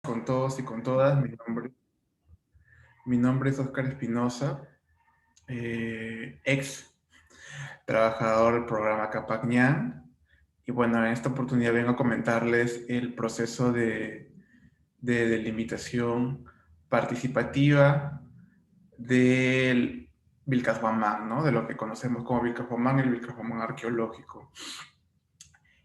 Con todos y con todas. Mi nombre es Oscar Espinosa, ex trabajador del programa Capacñán. Y bueno, en esta oportunidad vengo a comentarles el proceso de delimitación participativa del Vilcashuamán, ¿no? De lo que conocemos como Vilcashuamán, el Vilcashuamán arqueológico.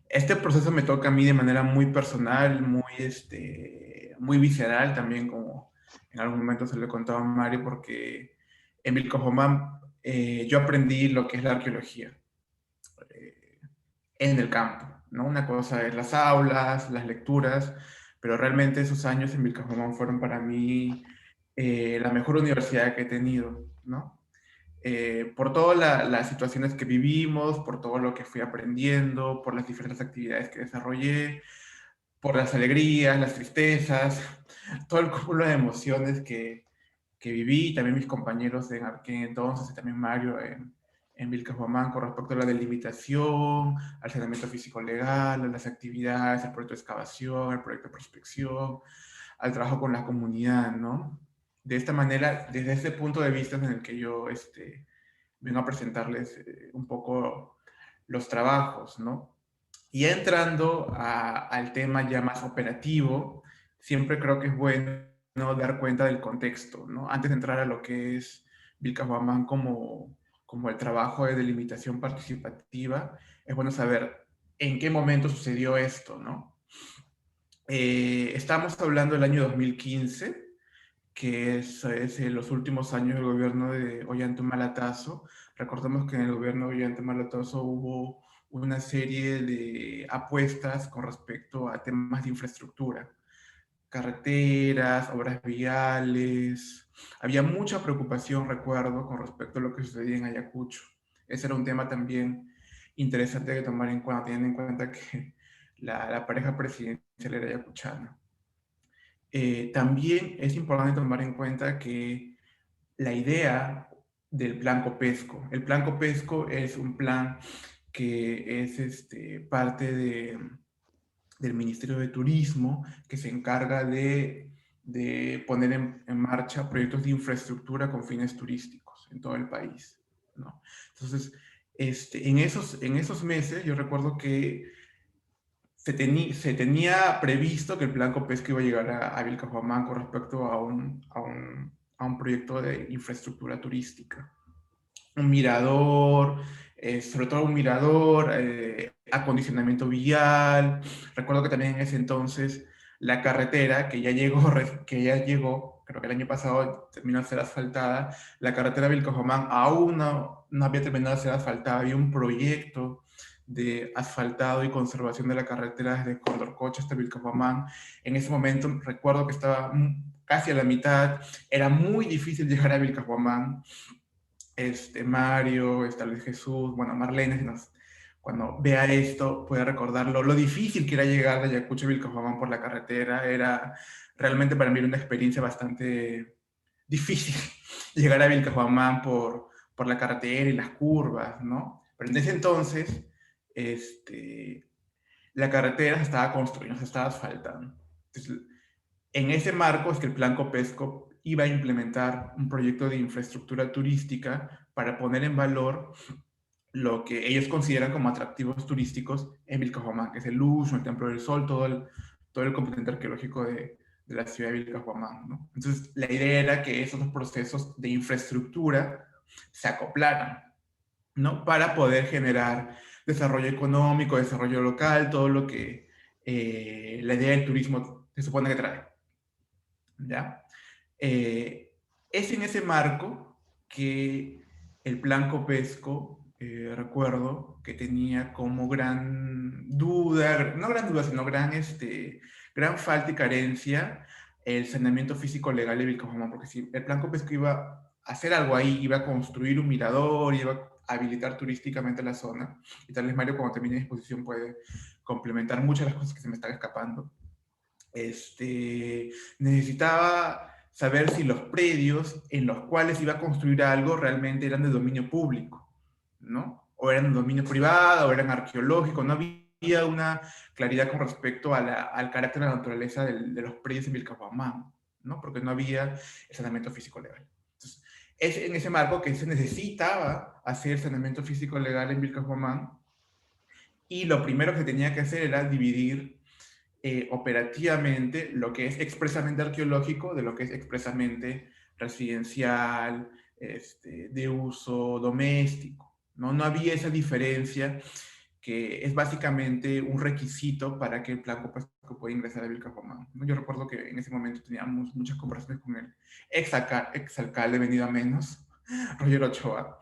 Este proceso me toca a mí de manera muy personal, muy visceral también, como en algún momento se lo he contado a Mario, porque en Vilcojomán yo aprendí lo que es la arqueología eh, en el campo, ¿no? Una cosa es las aulas, las lecturas, pero realmente esos años en Vilcojomán fueron para mí la mejor universidad que he tenido, ¿no? Por todas las situaciones que vivimos, por todo lo que fui aprendiendo, por las diferentes actividades que desarrollé, por las alegrías, las tristezas, todo el cúmulo de emociones que viví, también mis compañeros en aquel entonces, y también Mario en Vilcajomán con respecto a la delimitación, al saneamiento físico legal, a las actividades, al proyecto de excavación, al proyecto de prospección, al trabajo con la comunidad, ¿no? De esta manera, desde ese punto de vista en el que yo vengo a presentarles un poco los trabajos, ¿no? Y ya entrando al tema ya más operativo, siempre creo que es bueno dar cuenta del contexto, ¿no? Antes de entrar a lo que es Vilcabamán como el trabajo de delimitación participativa, es bueno saber en qué momento sucedió esto, ¿no? Estamos hablando del año 2015, que es los últimos años del gobierno de Ollanta Humala. Recordemos que en el gobierno de Ollanta Humala hubo una serie de apuestas con respecto a temas de infraestructura, carreteras, obras viales. Había mucha preocupación, recuerdo, con respecto a lo que sucedía en Ayacucho. Ese era un tema también interesante de tomar en cuenta, teniendo en cuenta que la pareja presidencial era ayacuchana. También es importante tomar en cuenta que la idea del plan Copesco, el plan Copesco es un plan que es parte del Ministerio de Turismo, que se encarga de poner en marcha proyectos de infraestructura con fines turísticos en todo el país, ¿no? Entonces, en esos meses yo recuerdo que se tenía previsto que el plan Copesco iba a llegar a Vilcajomán con respecto a un proyecto de infraestructura turística. Un mirador, sobre todo un mirador, acondicionamiento vial. Recuerdo que también en ese entonces la carretera que ya llegó, creo que el año pasado terminó de ser asfaltada, la carretera Vilcajomán aún no había terminado de ser asfaltada, había un proyecto de asfaltado y conservación de la carretera desde Condorcocha hasta Vilcajomán. En ese momento recuerdo que estaba casi a la mitad, era muy difícil llegar a Vilcajomán. Mario, Luis Jesús, bueno, Marlene, cuando vea esto puede recordarlo, lo difícil que era llegar de Ayacucho a Vilcajomán por la carretera. Era realmente para mí una experiencia bastante difícil llegar a Vilcajomán por la carretera y las curvas, ¿no? Pero en ese entonces, la carretera se estaba construyendo, se estaba asfaltando. Entonces, en ese marco es que el Plan Copesco iba a implementar un proyecto de infraestructura turística para poner en valor lo que ellos consideran como atractivos turísticos en Vilcajomán, que es el Lucho, el Templo del Sol, todo el componente arqueológico de la ciudad de Vilcajomán, ¿no? Entonces, la idea era que esos dos procesos de infraestructura se acoplaran, ¿no? Para poder generar desarrollo económico, desarrollo local, todo lo que la idea del turismo se supone que trae, ¿ya? Eh, es en ese marco que el plan Copesco, recuerdo que tenía como gran duda, no gran duda, sino gran falta y carencia el saneamiento físico legal de Vilcajomán, porque si el plan Copesco iba a hacer algo ahí, iba a construir un mirador, iba a habilitar turísticamente la zona, y tal vez Mario, cuando termine la exposición, puede complementar muchas de las cosas que se me están escapando. Necesitaba saber si los predios en los cuales iba a construir algo realmente eran de dominio público, ¿no? O eran de dominio privado, o eran arqueológicos. No había había una claridad con respecto a al carácter de la naturaleza de los predios en Vilcabamba, ¿no? Porque no había el saneamiento físico legal. Entonces, es en ese marco que se necesitaba hacer saneamiento físico legal en Vilcabamba, y lo primero que se tenía que hacer era dividir operativamente lo que es expresamente arqueológico de lo que es expresamente residencial, de uso doméstico. ¿No? No había esa diferencia que es básicamente un requisito para que el plan Copasco pueda ingresar a Vilcabamba, ¿no? Yo recuerdo que en ese momento teníamos muchas conversaciones con el exalcalde venido a menos, Roger Ochoa,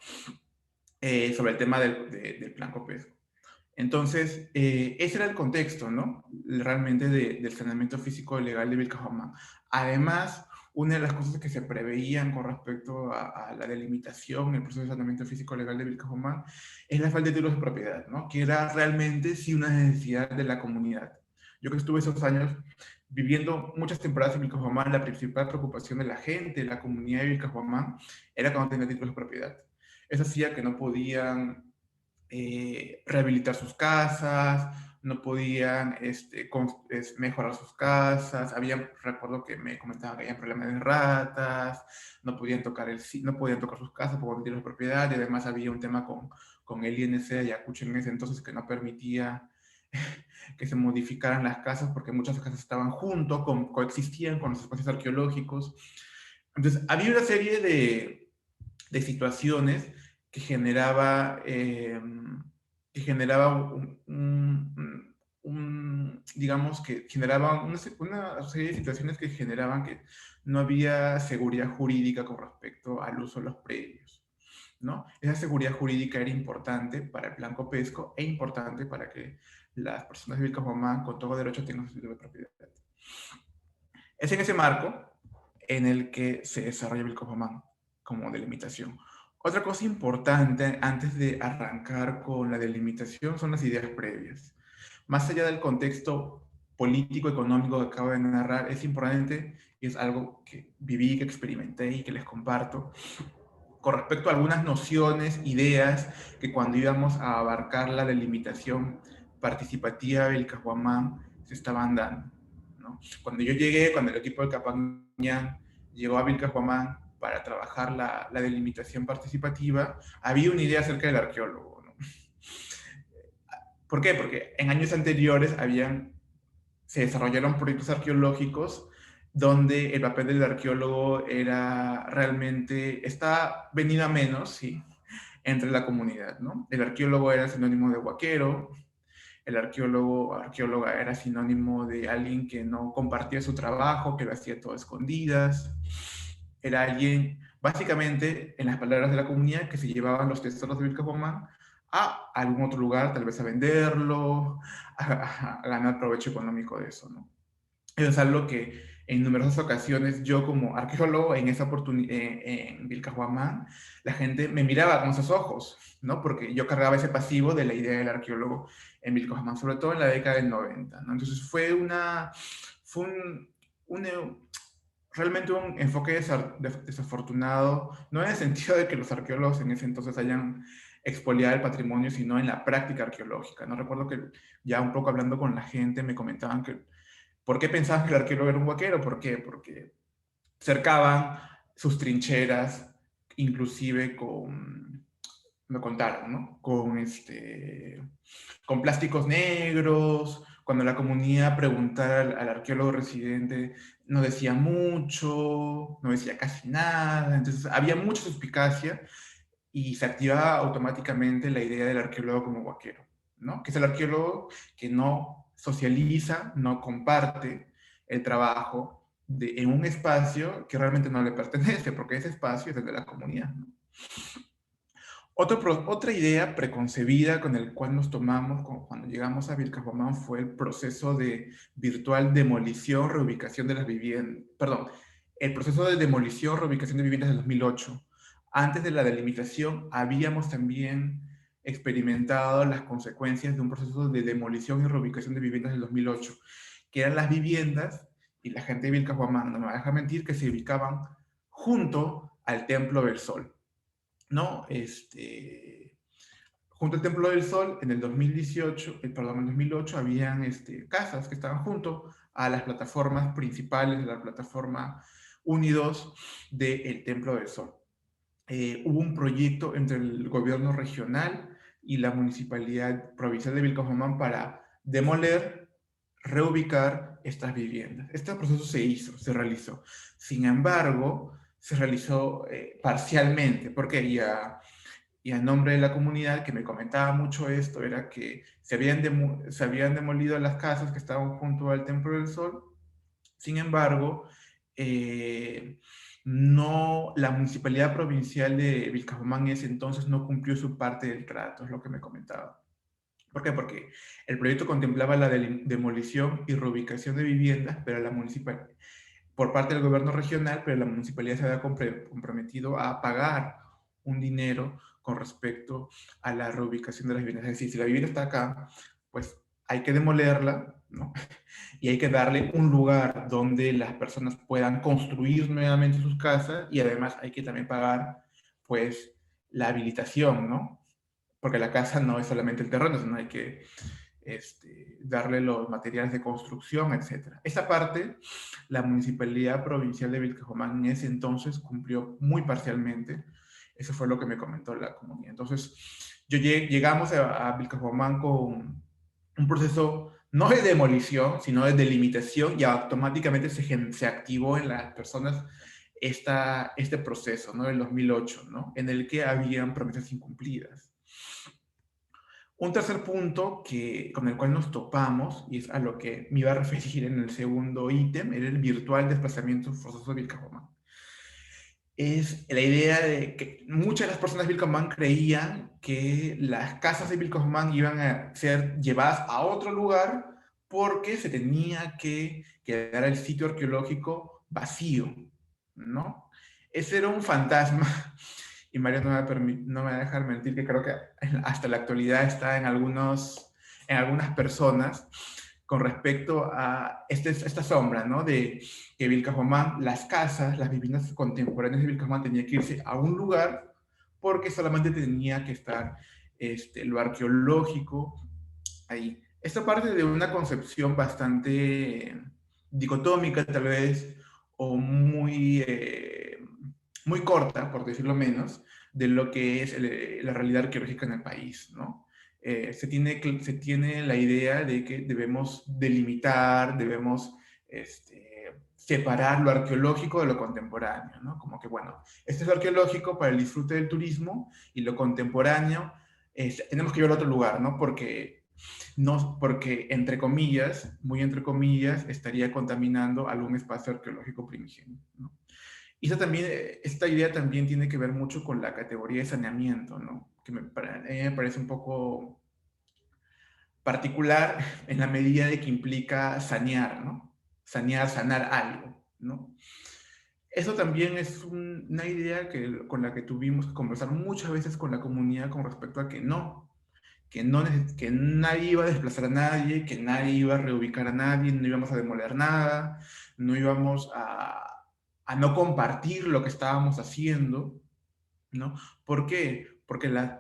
sobre el tema del plan Copesco. Entonces, ese era el contexto, ¿no? Realmente del saneamiento físico legal de Vilcabamba. Además, una de las cosas que se preveían con respecto a la delimitación, el proceso de saneamiento físico legal de Vilcabamba, es la falta de títulos de propiedad, ¿no? Que era realmente sí una necesidad de la comunidad. Yo que estuve esos años viviendo muchas temporadas en Vilcabamba, la principal preocupación de la gente, de la comunidad de Vilcabamba, era cuando tenía títulos de propiedad. Eso hacía que no podían rehabilitar sus casas, no podían mejorar sus casas, recuerdo que me comentaban que había problemas de ratas, no podían tocar, no podían tocar sus casas por no tener propiedad, y además había un tema con el INC de Ayacucho en ese entonces que no permitía que se modificaran las casas porque muchas casas estaban junto, coexistían con los espacios arqueológicos. Entonces, había una serie de situaciones que generaba digamos, que generaba una serie de situaciones que generaban que no había seguridad jurídica con respecto al uso de los predios, ¿no? Esa seguridad jurídica era importante para el plan Copesco e importante para que las personas de Vilcabamba con todo derecho tengan su título de propiedad. Es en ese marco en el que se desarrolla Vilcabamba como delimitación. Otra cosa importante antes de arrancar con la delimitación son las ideas previas. Más allá del contexto político, económico que acabo de narrar, es importante y es algo que viví, que experimenté y que les comparto con respecto a algunas nociones, ideas que cuando íbamos a abarcar la delimitación participativa del Caguamán se estaban dando, ¿no? Cuando yo llegué, cuando el equipo del Capagñán llegó a Vilcajuamán para trabajar la delimitación participativa, había una idea acerca del arqueólogo, ¿no? ¿Por qué? Porque en años anteriores se desarrollaron proyectos arqueológicos donde el papel del arqueólogo era realmente, está venido a menos, ¿sí? Entre la comunidad, ¿no? El arqueólogo era sinónimo de huaquero, el arqueóloga era sinónimo de alguien que no compartía su trabajo, que lo hacía todo a escondidas, era alguien, básicamente, en las palabras de la comunidad, que se llevaban los tesoros de Vilcabamba a algún otro lugar, tal vez a venderlo, a ganar provecho económico de eso, ¿no? Eso es algo que en numerosas ocasiones yo como arqueólogo en esa oportunidad en Vilcajuamán, la gente me miraba con esos ojos, ¿no? Porque yo cargaba ese pasivo de la idea del arqueólogo en Vilcajuamán, sobre todo en la década del 90, ¿no? Entonces fue realmente un enfoque desafortunado, no en el sentido de que los arqueólogos en ese entonces hayan expoliado el patrimonio, sino en la práctica arqueológica, ¿no? Recuerdo que ya un poco hablando con la gente me comentaban que ¿por qué pensaban que el arquero era un vaquero? ¿Por qué? Porque cercaban sus trincheras, inclusive me contaron, ¿no? Con plásticos negros, cuando la comunidad preguntara al arqueólogo residente, no decía mucho, no decía casi nada, entonces había mucha suspicacia y se activaba automáticamente la idea del arqueólogo como vaquero, ¿no? Que es el arqueólogo que no socializa, no comparte el trabajo en un espacio que realmente no le pertenece, porque ese espacio es de la comunidad, ¿no? Otra idea preconcebida con el cual nos tomamos cuando llegamos a Vilcabamba fue el proceso de virtual demolición, reubicación de las viviendas, perdón, el proceso de demolición, reubicación de viviendas del 2008. Antes de la delimitación habíamos también experimentado las consecuencias de un proceso de demolición y reubicación de viviendas del 2008, que eran las viviendas, y la gente de Vilcabamba no me va a dejar mentir, que se ubicaban junto al Templo del Sol, ¿no? junto al Templo del Sol, en el 2018, perdón, en el 2008, habían casas que estaban junto a las plataformas principales de la plataforma Unidos del Templo del Sol. Hubo un proyecto entre el gobierno regional y la municipalidad provincial de Vilcabamba para demoler, reubicar estas viviendas. Este proceso se hizo, se realizó. Sin embargo, se realizó parcialmente, porque y a nombre de la comunidad que me comentaba mucho esto, era que se habían demolido las casas que estaban junto al Templo del Sol. Sin embargo, eh, no, la municipalidad provincial de Vilcabamba en ese entonces no cumplió su parte del trato, es lo que me comentaba. ¿Por qué? Porque el proyecto contemplaba la demolición y reubicación de viviendas, pero la municipal, por parte del gobierno regional, pero la municipalidad se había comprometido a pagar un dinero con respecto a la reubicación de las viviendas. Es decir, si la vivienda está acá, pues hay que demolerla, ¿no? Y hay que darle un lugar donde las personas puedan construir nuevamente sus casas y además hay que también pagar, pues, la habilitación, ¿no? Porque la casa no es solamente el terreno, sino hay que darle los materiales de construcción, etc. Esa parte, la Municipalidad Provincial de Vilcabamba en ese entonces cumplió muy parcialmente. Eso fue lo que me comentó la comunidad. Entonces, llegamos a Vilcabamba con un proceso no de demolición, sino de delimitación y automáticamente se activó en las personas este proceso, ¿no? Del 2008, ¿no? En el que habían promesas incumplidas. Un tercer punto con el cual nos topamos, y es a lo que me iba a referir en el segundo ítem, era el virtual desplazamiento forzoso de Vilcabamba. Es la idea de que muchas de las personas de Vilcabamba creían que las casas de Vilcabamba iban a ser llevadas a otro lugar porque se tenía que quedar el sitio arqueológico vacío, ¿no? Ese era un fantasma y Mario no me va a dejar mentir que creo que hasta la actualidad está en algunas personas con respecto a esta sombra, ¿no? De que Vilcabamba, las casas, las viviendas contemporáneas de Vilcabamba tenían que irse a un lugar porque solamente tenía que estar lo arqueológico ahí. Esto parte de una concepción bastante dicotómica, tal vez, o muy corta, por decirlo menos, de lo que es la realidad arqueológica en el país, ¿no? Se tiene la idea de que debemos delimitar, debemos separar lo arqueológico de lo contemporáneo, ¿no? Como que, bueno, esto es lo arqueológico para el disfrute del turismo y lo contemporáneo tenemos que llevarlo a otro lugar, ¿no? Porque, entre comillas, muy entre comillas, estaría contaminando algún espacio arqueológico primigenio, ¿no? Y esta idea también tiene que ver mucho con la categoría de saneamiento, ¿no? Que me parece un poco particular en la medida de que implica sanear, ¿no? Sanar algo, ¿no? Eso también es una idea con la que tuvimos que conversar muchas veces con la comunidad con respecto a que nadie iba a desplazar a nadie, que nadie iba a reubicar a nadie, no íbamos a demoler nada, no íbamos a no compartir lo que estábamos haciendo, ¿no? ¿Por qué?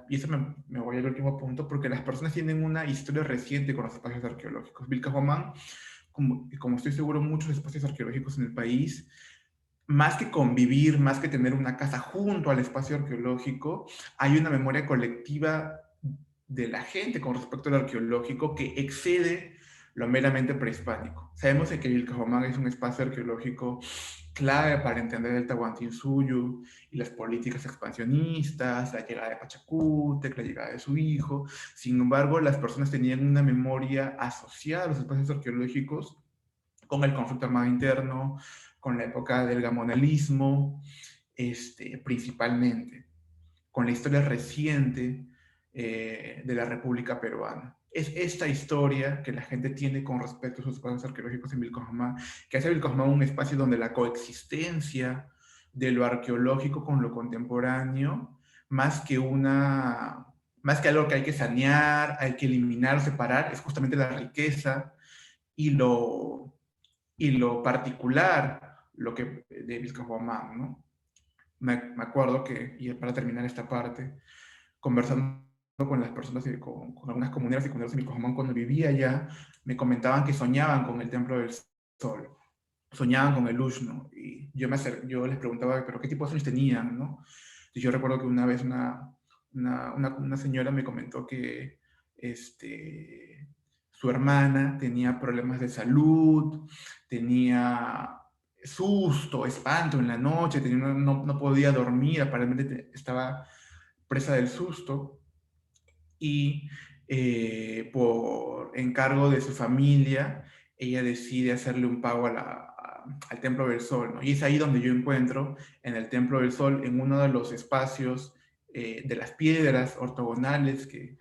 Y eso me voy al último punto, porque las personas tienen una historia reciente con los espacios arqueológicos. Vilcabamba, como estoy seguro, muchos espacios arqueológicos en el país, más que convivir, más que tener una casa junto al espacio arqueológico, hay una memoria colectiva de la gente con respecto al arqueológico que excede lo meramente prehispánico. Sabemos que Vilcabamba es un espacio arqueológico clave para entender el Tahuantinsuyo y las políticas expansionistas, la llegada de Pachacútec, la llegada de su hijo. Sin embargo, las personas tenían una memoria asociada a los espacios arqueológicos con el conflicto armado interno, con la época del gamonalismo, principalmente, con la historia reciente de la República Peruana. Es esta historia que la gente tiene con respecto a sus espacios arqueológicos en Vilcabamba, que hace Vilcabamba un espacio donde la coexistencia de lo arqueológico con lo contemporáneo, más que algo que hay que sanear, hay que eliminar o separar, es justamente la riqueza y lo particular de Vilcabamba, ¿no? Me acuerdo que, y para terminar esta parte, conversando con las personas, con algunas comunidades y comunidades de Vilcajomán cuando vivía allá, me comentaban que soñaban con el Templo del Sol, soñaban con el Ushno, y yo les preguntaba, pero ¿qué tipo de sueños tenían, no? Y yo recuerdo que una vez una señora me comentó que su hermana tenía problemas de salud, tenía susto, espanto en la noche, no podía dormir, aparentemente estaba presa del susto, y por encargo de su familia, ella decide hacerle un pago al Templo del Sol, ¿no? Y es ahí donde yo encuentro, en el Templo del Sol, en uno de los espacios de las piedras ortogonales de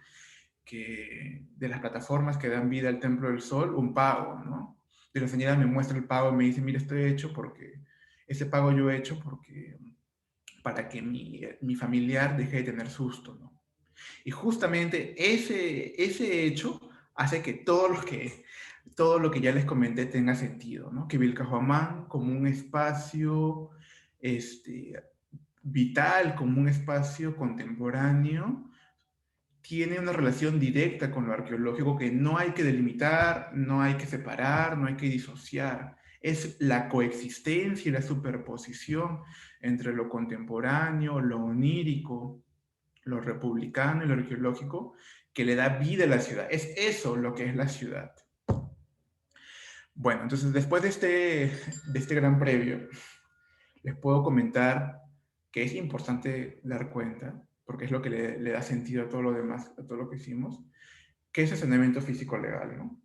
las plataformas que dan vida al Templo del Sol, un pago, ¿no? Y la señora me muestra el pago y me dice, mira, ese pago yo he hecho porque, para que mi familiar deje de tener susto, ¿no? Y justamente ese hecho hace que todo lo que ya les comenté tenga sentido, ¿no? Que Vilcajomán como un espacio este, vital, como un espacio contemporáneo, tiene una relación directa con lo arqueológico que no hay que delimitar, no hay que separar, no hay que disociar. Es la coexistencia y la superposición entre lo contemporáneo, lo onírico, lo republicano y lo arqueológico, que le da vida a la ciudad. Es eso lo que es la ciudad. Bueno, entonces después de este gran previo, les puedo comentar que es importante dar cuenta, porque es lo que le da sentido a todo lo demás, a todo lo que hicimos, que es el saneamiento físico legal, ¿no?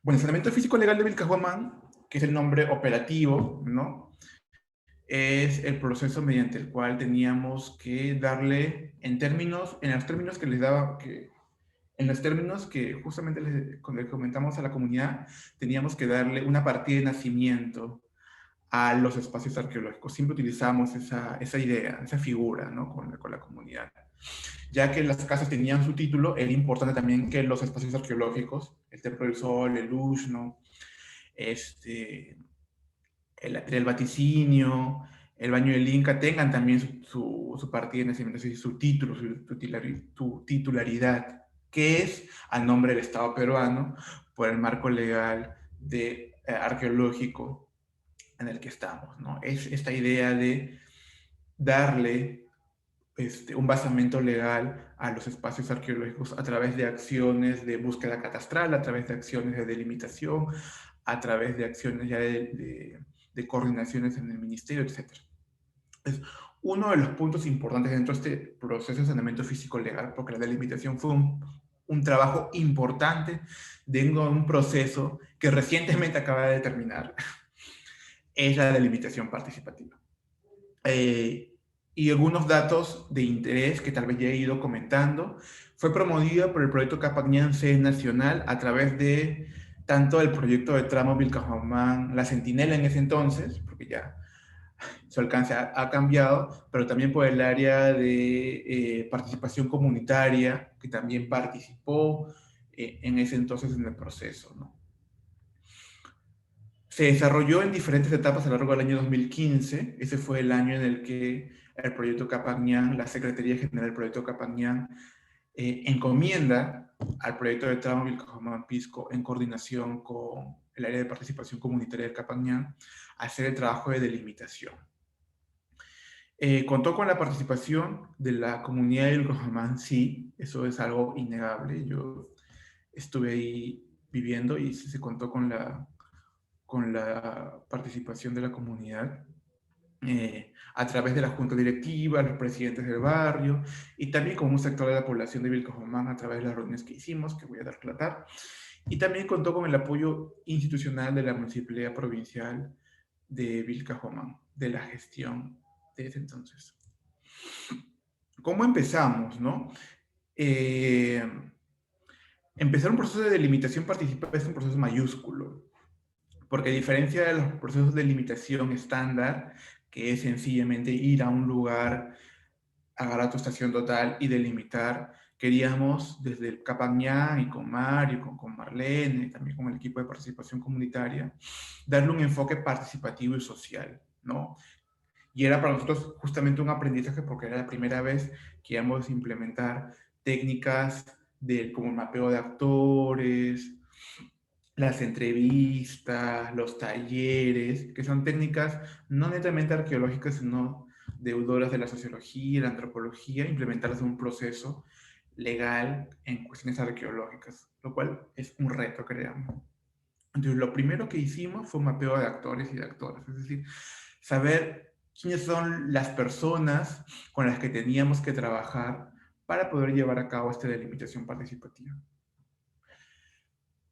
Bueno, el saneamiento físico legal de Vilcajomán, que es el nombre operativo, ¿no? Es el proceso mediante el cual teníamos que darle, en los términos que les daba, en los términos que justamente cuando les comentamos a la comunidad, teníamos que darle una partida de nacimiento a los espacios arqueológicos. Siempre utilizamos esa idea, esa figura, ¿no? Con la comunidad. Ya que las casas tenían su título, era importante también que los espacios arqueológicos, el Templo del Sol, el Ushno, este, el Vaticinio, el Baño del Inca, tengan también su partida de nacimiento, su título, su titularidad, que es a nombre del Estado peruano por el marco legal arqueológico en el que estamos, ¿no? Es esta idea de darle un basamento legal a los espacios arqueológicos a través de acciones de búsqueda catastral, a través de acciones de delimitación, a través de acciones ya de coordinaciones en el ministerio, etc. Es uno de los puntos importantes dentro de este proceso de saneamiento físico legal, porque la delimitación fue un trabajo importante dentro de un proceso que recientemente acaba de terminar, es la delimitación participativa. Y algunos datos de interés que tal vez ya he ido comentando. Fue promovida por el proyecto Capacñán C Nacional a través de tanto el proyecto de tramo Vilcajomán, la Centinela en ese entonces, porque ya su alcance ha cambiado, pero también por el área de participación comunitaria, que también participó en ese entonces en el proceso, ¿no? Se desarrolló en diferentes etapas a lo largo del año 2015. Ese fue el año en el que el proyecto Capacñán, la Secretaría General del proyecto Capacñán, encomienda al proyecto de tramo Vilcajomán Pisco, en coordinación con el área de participación comunitaria del Capacñán, hacer el trabajo de delimitación. Contó con la participación de la comunidad de Vilcajomán, sí, eso es algo innegable. Yo estuve ahí viviendo y sí se contó con la participación de la comunidad, a través de la junta directiva, los presidentes del barrio, y también con un sector de la población de Vilcajomán a través de las reuniones que hicimos, que voy a dar relatar. Y también contó con el apoyo institucional de la Municipalidad Provincial de Vilcajomán, de la gestión de ese entonces. ¿Cómo empezamos, no? Eh, Empezar un proceso de delimitación participativa es un proceso mayúsculo, porque a diferencia de los procesos de limitación estándar, que es sencillamente ir a un lugar, agarrar tu estación total y delimitar, queríamos desde el Capacñán y con Mario, con Marlene, y también con el equipo de participación comunitaria, darle un enfoque participativo y social, ¿no? Y era para nosotros justamente un aprendizaje porque era la primera vez que íbamos a implementar técnicas como el mapeo de actores, las entrevistas, los talleres, que son técnicas no netamente arqueológicas, sino deudoras de la sociología y la antropología, implementarlas en un proceso legal en cuestiones arqueológicas, lo cual es un reto, creamos. Entonces, lo primero que hicimos fue un mapeo de actores y de actoras, es decir, saber quiénes son las personas con las que teníamos que trabajar para poder llevar a cabo esta delimitación participativa.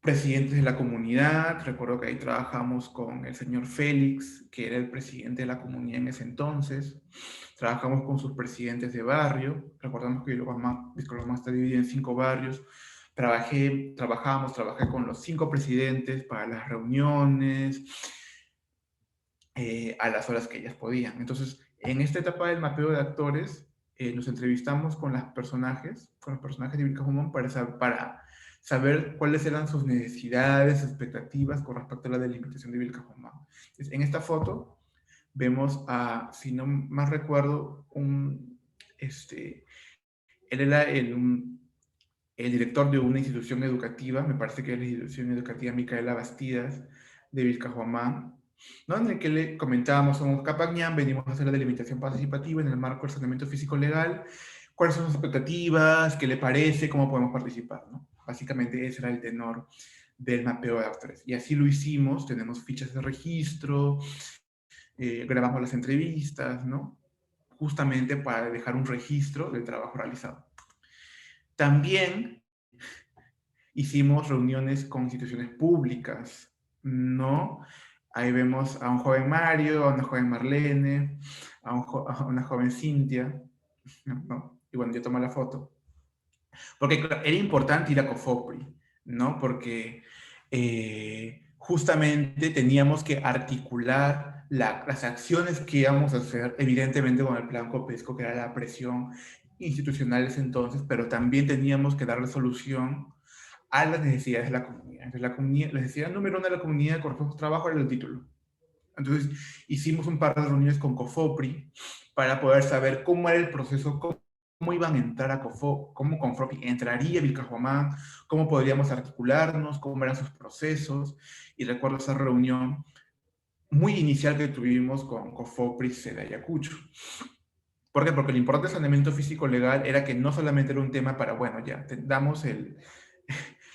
Presidentes de la comunidad, recuerdo que ahí trabajamos con el señor Félix, que era el presidente de la comunidad en ese entonces, trabajamos con sus presidentes de barrio, recordamos que Vilcabamba está dividido en 5 barrios, trabajé con los 5 presidentes para las reuniones, a las horas que ellas podían. Entonces, en esta etapa del mapeo de actores, nos entrevistamos con los personajes de Vilcabamba para saber cuáles eran sus necesidades, expectativas con respecto a la delimitación de Vilcabamba. En esta foto vemos a, si no más recuerdo, él era el director de una institución educativa, me parece que es la institución educativa Micaela Bastidas de Vilcabamba, ¿no? En el que le comentábamos, somos Capacñán, venimos a hacer la delimitación participativa en el marco del saneamiento físico legal, cuáles son sus expectativas, qué le parece, cómo podemos participar, ¿no? Básicamente ese era el tenor del mapeo de actores. Y así lo hicimos, tenemos fichas de registro, grabamos las entrevistas, ¿no? Justamente para dejar un registro del trabajo realizado. También hicimos reuniones con instituciones públicas, ¿no? Ahí vemos a un joven Mario, a una joven Marlene, a una joven Cintia, ¿no? Y bueno, yo tomé la foto. Porque claro, era importante ir a COFOPRI, ¿no? Porque justamente teníamos que articular las acciones que íbamos a hacer, evidentemente con el plan COPESCO, que era la presión institucional ese entonces, pero también teníamos que darle solución a las necesidades de la comunidad. Entonces, la necesidad número 1 de la comunidad con respecto a trabajo era el título. Entonces, hicimos un par de reuniones con COFOPRI para poder saber cómo era el proceso, cómo iban a entrar a cómo COFOPRI entraría a Vilcabamba, cómo podríamos articularnos, cómo eran sus procesos. Y recuerdo esa reunión muy inicial que tuvimos con COFOPRI de Ayacucho. ¿Por qué? Porque lo importante del saneamiento físico legal era que no solamente era un tema para, bueno, ya, damos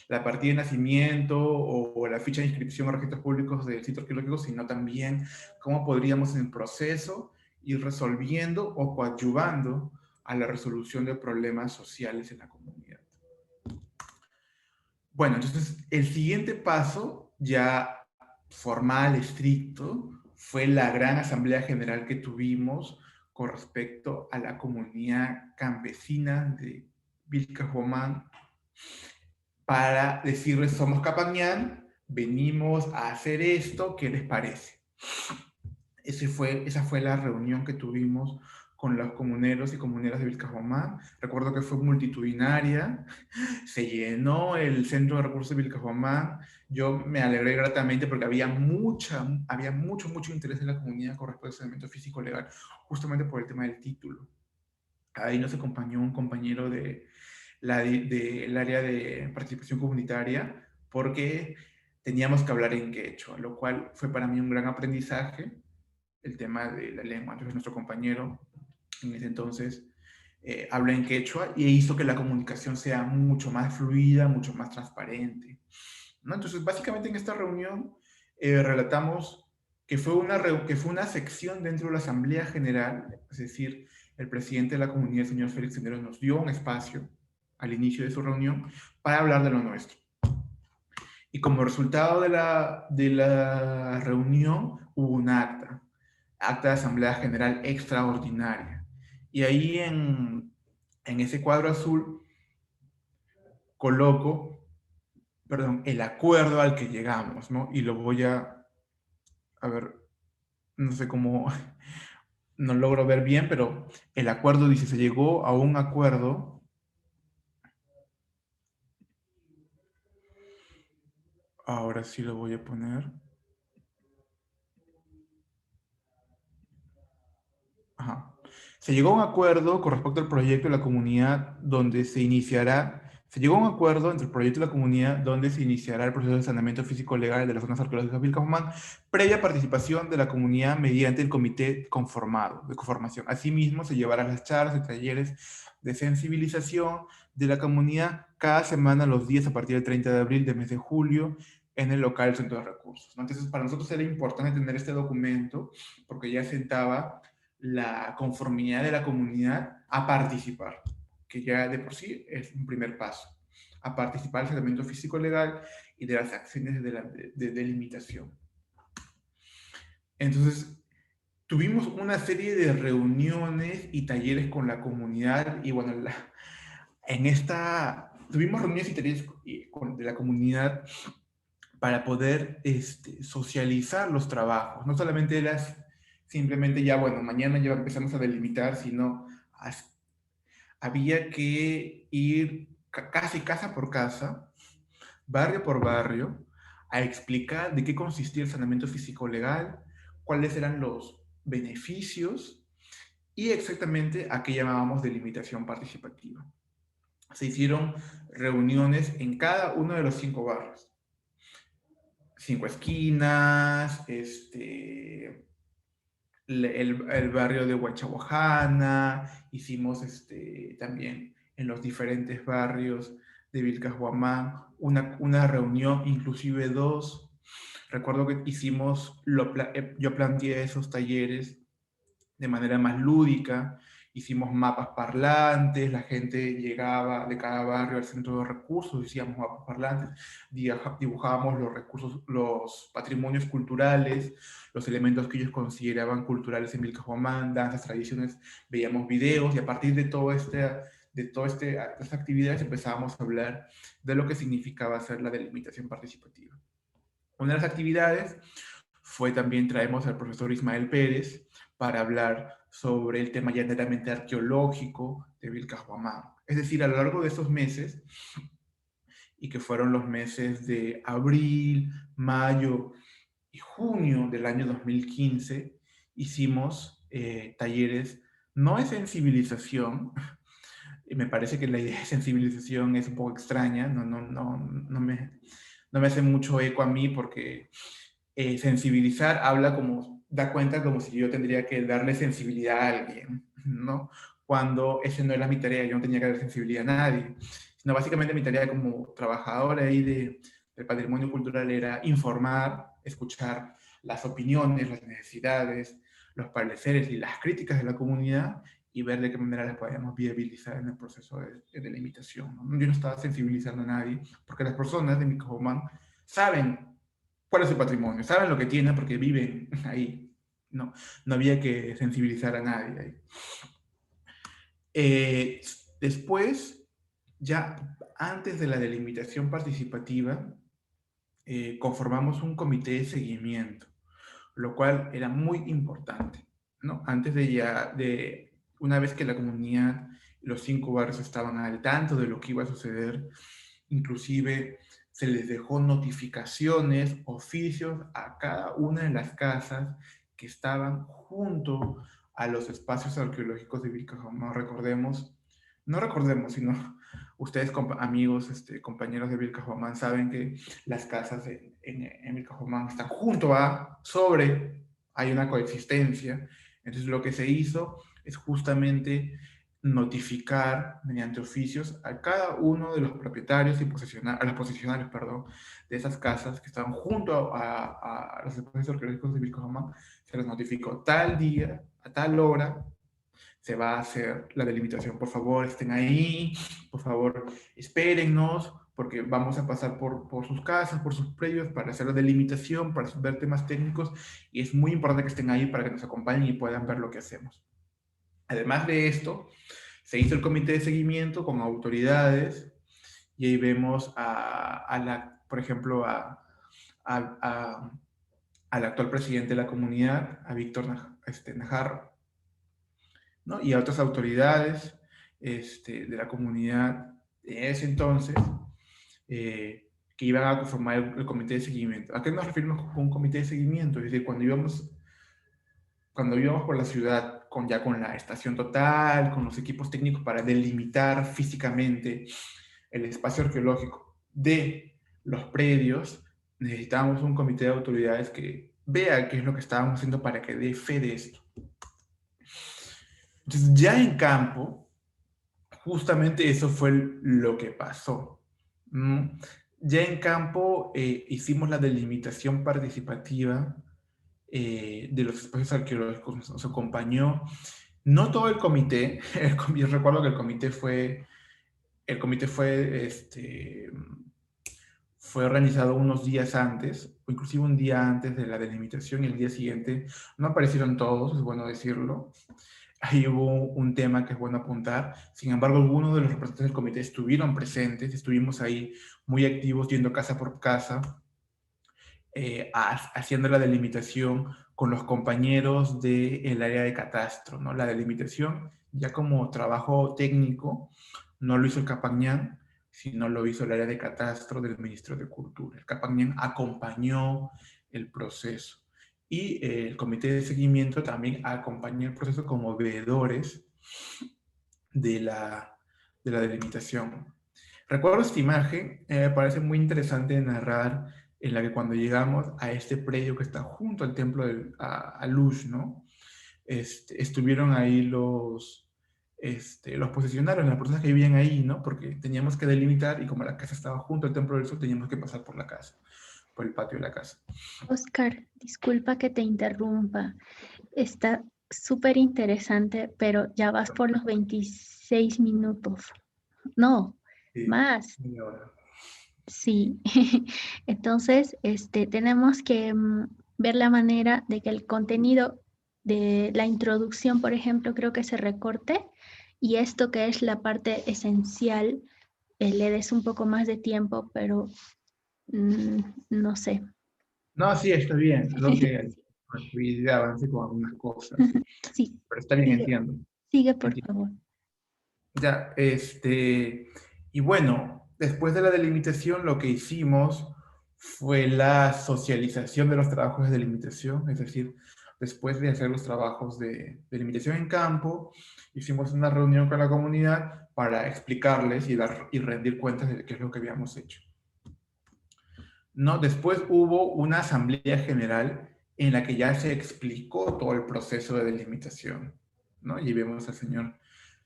la partida de nacimiento o la ficha de inscripción a registros públicos del sitio arqueológico, sino también cómo podríamos en el proceso ir resolviendo o coadyuvando a la resolución de problemas sociales en la comunidad. Bueno, entonces el siguiente paso, ya formal, estricto, fue la gran asamblea general que tuvimos con respecto a la comunidad campesina de Vilcabamba para decirles, somos Capacñán, venimos a hacer esto, ¿qué les parece? Esa fue la reunión que tuvimos con los comuneros y comuneras de Vilcabamba. Recuerdo que fue multitudinaria, se llenó el centro de recursos de Vilcabamba. Yo me alegré gratamente porque había mucho interés en la comunidad con respecto al saneamiento físico legal, justamente por el tema del título. Ahí nos acompañó un compañero del área de participación comunitaria porque teníamos que hablar en quechua, lo cual fue para mí un gran aprendizaje, el tema de la lengua. Entonces nuestro compañero en ese entonces habla en quechua y hizo que la comunicación sea mucho más fluida, mucho más transparente, ¿no? Entonces básicamente en esta reunión relatamos que fue una sección dentro de la Asamblea General, es decir, el presidente de la comunidad, el señor Félix Senderos, nos dio un espacio al inicio de su reunión para hablar de lo nuestro. Y como resultado de la reunión hubo un acta de Asamblea General extraordinaria. Y ahí en ese cuadro azul coloco, perdón, el acuerdo al que llegamos, ¿no? Y lo voy a ver, no sé cómo, no logro ver bien, pero el acuerdo dice, se llegó a un acuerdo, ahora sí lo voy a poner. Se llegó a un acuerdo con respecto al proyecto de la comunidad donde se llegó a un acuerdo entre el proyecto y la comunidad donde se iniciará el proceso de saneamiento físico legal de las zonas arqueológicas de Vilcabamba, previa participación de la comunidad mediante el comité conformado, de conformación. Asimismo, se llevarán las charlas y talleres de sensibilización de la comunidad cada semana los días a partir del 30 de abril del mes de julio en el local del Centro de Recursos, ¿no? Entonces, para nosotros era importante tener este documento porque ya sentaba la conformidad de la comunidad a participar, que ya de por sí es un primer paso, a participar del tratamiento físico legal y de las acciones de delimitación. Entonces, tuvimos una serie de reuniones y talleres con la comunidad y bueno, tuvimos reuniones y talleres de la comunidad para poder socializar los trabajos. No solamente era simplemente ya, bueno, mañana ya empezamos a delimitar, sino había que ir casi casa por casa, barrio por barrio, a explicar de qué consistía el saneamiento físico legal, cuáles eran los beneficios y exactamente a qué llamábamos delimitación participativa. Se hicieron reuniones en cada uno de los 5 barrios. 5 Esquinas, el barrio de Huachahuajana, hicimos también en los diferentes barrios de Vilcashuamán una reunión, inclusive dos. Recuerdo que yo planteé esos talleres de manera más lúdica, hicimos mapas parlantes, la gente llegaba de cada barrio al centro de recursos, hacíamos mapas parlantes, dibujábamos los recursos, los patrimonios culturales, los elementos que ellos consideraban culturales en Vilcabamba, danzas, tradiciones, veíamos videos y a partir de todas estas actividades empezábamos a hablar de lo que significaba hacer la delimitación participativa. Una de las actividades fue también traemos al profesor Ismael Pérez para hablar sobre el tema ya netamente arqueológico de Vilcabamba. Es decir, a lo largo de esos meses, y que fueron los meses de abril, mayo y junio del año 2015, hicimos talleres no de sensibilización, y me parece que la idea de sensibilización es un poco extraña, no me hace mucho eco a mí porque sensibilizar da cuenta como si yo tendría que darle sensibilidad a alguien, ¿no? Cuando esa no era mi tarea, yo no tenía que dar sensibilidad a nadie, sino básicamente mi tarea como trabajador ahí del patrimonio cultural era informar, escuchar las opiniones, las necesidades, los pareceres y las críticas de la comunidad y ver de qué manera las podíamos viabilizar en el proceso de delimitación, ¿no? Yo no estaba sensibilizando a nadie, porque las personas de Micojomán saben cuál es su patrimonio, saben lo que tienen porque viven ahí. No, no había que sensibilizar a nadie ahí. Después, ya antes de la delimitación participativa, conformamos un comité de seguimiento, lo cual era muy importante, ¿no? Una vez que la comunidad, los 5 barrios estaban al tanto de lo que iba a suceder, inclusive se les dejó notificaciones, oficios a cada una de las casas que estaban junto a los espacios arqueológicos de Vilcabamba. No recordemos, sino ustedes, amigos, compañeros de Vilcabamba, saben que las casas en Vilcabamba están hay una coexistencia. Entonces lo que se hizo es justamente notificar mediante oficios a cada uno de los propietarios y a los posesionarios, perdón, de esas casas que estaban junto a los espacios arqueológicos de Vilcabamba, se les notificó tal día, a tal hora, se va a hacer la delimitación. Por favor, estén ahí, por favor, espérennos, porque vamos a pasar por sus casas, por sus predios, para hacer la delimitación, para ver temas técnicos, y es muy importante que estén ahí para que nos acompañen y puedan ver lo que hacemos. Además de esto, se hizo el comité de seguimiento con autoridades, y ahí vemos por ejemplo, al actual presidente de la comunidad, a Víctor Najarro, ¿no? Y a otras autoridades de la comunidad de ese entonces, que iban a conformar el comité de seguimiento. ¿A qué nos referimos con un comité de seguimiento? Es decir, cuando íbamos por la ciudad ya con la estación total, con los equipos técnicos para delimitar físicamente el espacio arqueológico de los predios, necesitábamos un comité de autoridades que vea qué es lo que estábamos haciendo para que dé fe de esto. Entonces, ya en campo, justamente eso fue lo que pasó. Ya en campo hicimos la delimitación participativa de los espacios arqueológicos. Nos acompañó no todo el comité. Yo recuerdo que el comité fue organizado unos días antes, o inclusive un día antes de la delimitación, y el día siguiente no aparecieron todos, es bueno decirlo. Ahí hubo un tema que es bueno apuntar. Sin embargo, algunos de los representantes del comité estuvieron presentes, estuvimos ahí muy activos, yendo casa por casa, haciendo la delimitación con los compañeros del área de catastro, ¿no? La delimitación, ya como trabajo técnico, no lo hizo el Capacñán, sino lo hizo el área de catastro del Ministro de Cultura. El Capacñán acompañó el proceso. Y el comité de seguimiento también acompañó el proceso como veedores de la delimitación. Recuerdo esta imagen, me parece muy interesante narrar, en la que cuando llegamos a este predio que está junto al templo a Luz, ¿no? Estuvieron ahí los posesionarios, las personas que vivían ahí, ¿no? Porque teníamos que delimitar, y como la casa estaba junto al templo del sol, teníamos que pasar por la casa, por el patio de la casa. Oscar, disculpa que te interrumpa. Está súper interesante, pero ya vas por los 26 minutos. No, Sí, más. y ahora. Sí. Entonces, tenemos que ver la manera de que el contenido de la introducción, por ejemplo, creo que se recorte, y esto que es la parte esencial, le des un poco más de tiempo, pero no sé. No, sí, está bien. Creo que hay de avance con algunas cosas, Sí, pero está bien, sigue, entiendo. sigue por Entiendo. favor. Ya, y bueno, después de la delimitación, lo que hicimos fue la socialización de los trabajos de delimitación, es decir, después de hacer los trabajos de delimitación en campo, hicimos una reunión con la comunidad para explicarles y rendir cuentas de qué es lo que habíamos hecho. ¿No? Después hubo una asamblea general en la que ya se explicó todo el proceso de delimitación, ¿no? Y vemos al señor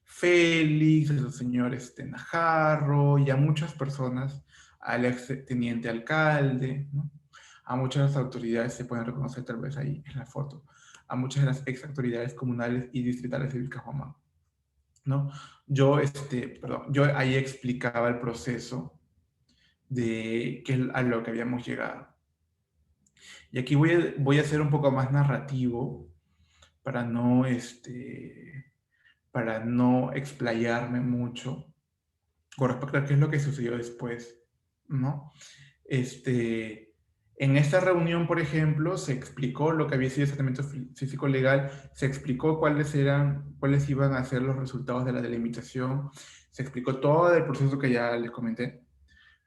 Félix, al señor Najarro y a muchas personas, al ex teniente alcalde, ¿no? A muchas autoridades, se pueden reconocer tal vez ahí en la foto, a muchas de las ex autoridades comunales y distritales de Vilcajomán, ¿no? Yo ahí explicaba el proceso a lo que habíamos llegado. Y aquí voy a ser un poco más narrativo para para no explayarme mucho con respecto a qué es lo que sucedió después, ¿no? En esta reunión, por ejemplo, se explicó lo que había sido el tratamiento físico legal, se explicó cuáles iban a ser los resultados de la delimitación, se explicó todo el proceso que ya les comenté.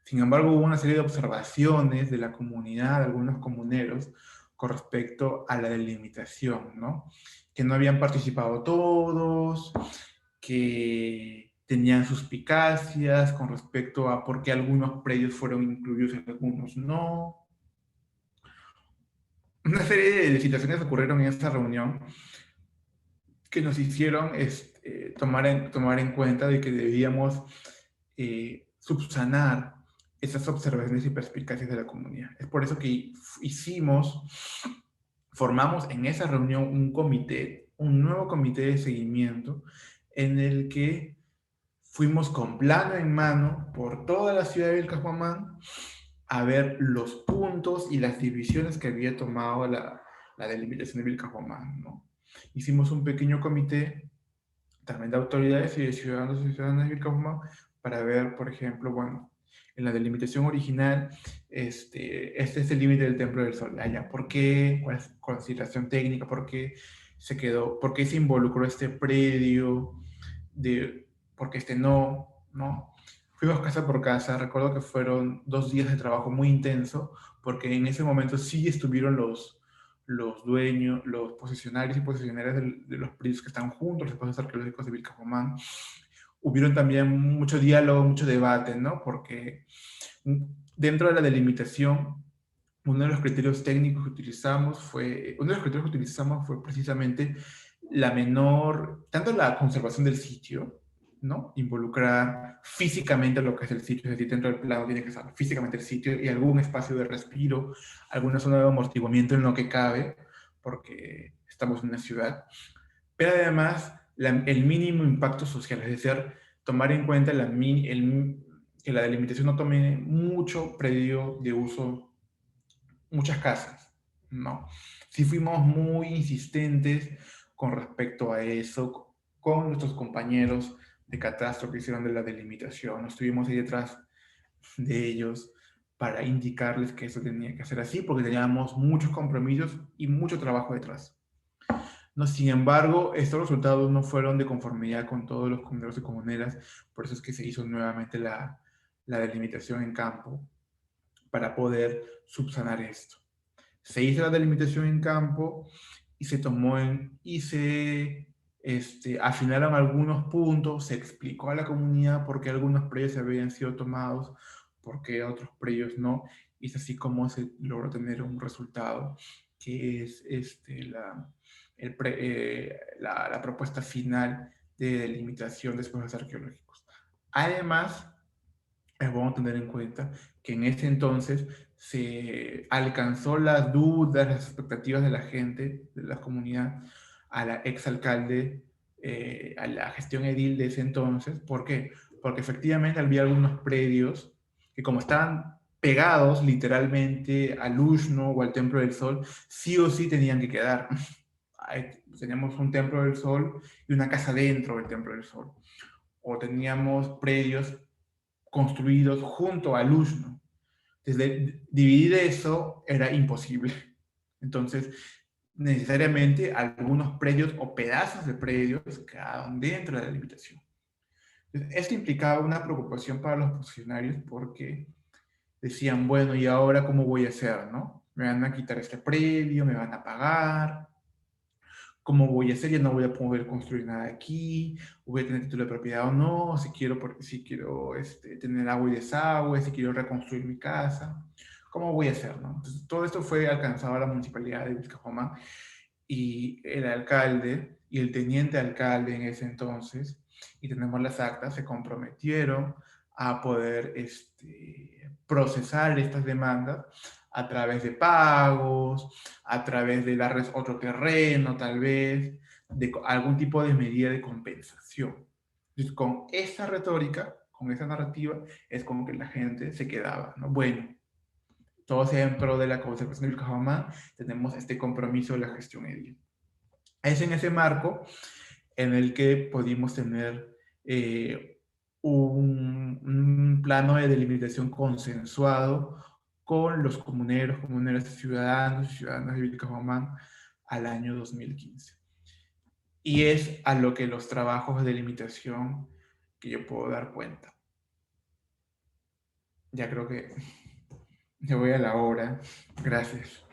Sin embargo, hubo una serie de observaciones de la comunidad, de algunos comuneros, con respecto a la delimitación, ¿no? Que no habían participado todos, que tenían suspicacias con respecto a por qué algunos predios fueron incluidos y algunos no. Una serie de situaciones ocurrieron en esta reunión que nos hicieron tomar en cuenta de que debíamos subsanar esas observaciones y perspicacias de la comunidad. Es por eso que formamos en esa reunión un nuevo comité de seguimiento, en el que fuimos con plano en mano por toda la ciudad de Vilcajomán a ver los puntos y las divisiones que había tomado la delimitación de Vilcajomán, ¿no? Hicimos un pequeño comité también de autoridades y de ciudadanos y ciudadanas de Vilcajomán para ver, por ejemplo, bueno, en la delimitación original, este es el límite del Templo del Sol. Allá, ¿por qué? ¿Cuál es la consideración técnica? ¿Por qué se involucró este predio? ¿Por qué no? Fuimos casa por casa. Recuerdo que fueron 2 días de trabajo muy intenso, porque en ese momento sí estuvieron los dueños, los posesionarios y posesionarias de los predios que están juntos, los espacios arqueológicos de Vilcabamba. Hubieron también mucho diálogo, mucho debate, ¿no? Porque dentro de la delimitación, uno de los criterios técnicos que utilizamos fue precisamente la menor, tanto la conservación del sitio, ¿no? Involucrar físicamente lo que es el sitio, es decir, dentro del plano tiene que estar físicamente el sitio y algún espacio de respiro, alguna zona de amortiguamiento en lo que cabe, porque estamos en una ciudad, pero además el mínimo impacto social, es decir, tomar en cuenta que la delimitación no tome mucho predio de uso, muchas casas, ¿no? Sí fuimos muy insistentes con respecto a eso, con nuestros compañeros de catastro que hicieron de la delimitación. Estuvimos ahí detrás de ellos para indicarles que eso tenía que ser así, porque teníamos muchos compromisos y mucho trabajo detrás. No, sin embargo, estos resultados no fueron de conformidad con todos los comuneros y comuneras, por eso es que se hizo nuevamente la delimitación en campo para poder subsanar esto. Se hizo la delimitación en campo y se tomó y se afinaron algunos puntos, se explicó a la comunidad por qué algunos predios habían sido tomados, por qué otros predios no, y es así como se logró tener un resultado que es la propuesta final de delimitación de espacios arqueológicos. Además, es bueno tener en cuenta que en ese entonces se alcanzó las dudas, las expectativas de la gente, de la comunidad, a la exalcalde, a la gestión edil de ese entonces. ¿Por qué? Porque efectivamente había algunos predios que como estaban pegados literalmente al Ushno o al Templo del Sol, sí o sí tenían que quedar. Teníamos un Templo del Sol y una casa dentro del Templo del Sol. O teníamos predios construidos junto al Ushno. Desde dividir eso era imposible. Entonces, necesariamente algunos predios o pedazos de predios quedaban dentro de la limitación. Entonces, esto implicaba una preocupación para los funcionarios porque decían, bueno, ¿y ahora cómo voy a hacer, no? Me van a quitar este predio, me van a pagar, ¿cómo voy a hacer? Ya no voy a poder construir nada aquí, voy a tener título de propiedad o no, si quiero tener agua y desagüe, si quiero reconstruir mi casa, ¿cómo voy a hacer? ¿No? Entonces, todo esto fue alcanzado a la municipalidad de Vilcabamba y el alcalde y el teniente alcalde en ese entonces, y tenemos las actas, se comprometieron a poder procesar estas demandas a través de pagos, a través de darles otro terreno, tal vez, de algún tipo de medida de compensación. Entonces, con esa retórica, con esa narrativa, es como que la gente se quedaba, ¿no? Bueno, todo sea en pro de la conservación del Cajamán, tenemos este compromiso de la gestión edil. Es en ese marco en el que pudimos tener un plano de delimitación consensuado con los comuneros, comuneras, ciudadanos y ciudadanas de Vilcabamba al año 2015. Y es a lo que los trabajos de delimitación que yo puedo dar cuenta. Ya creo que me voy a la hora. Gracias.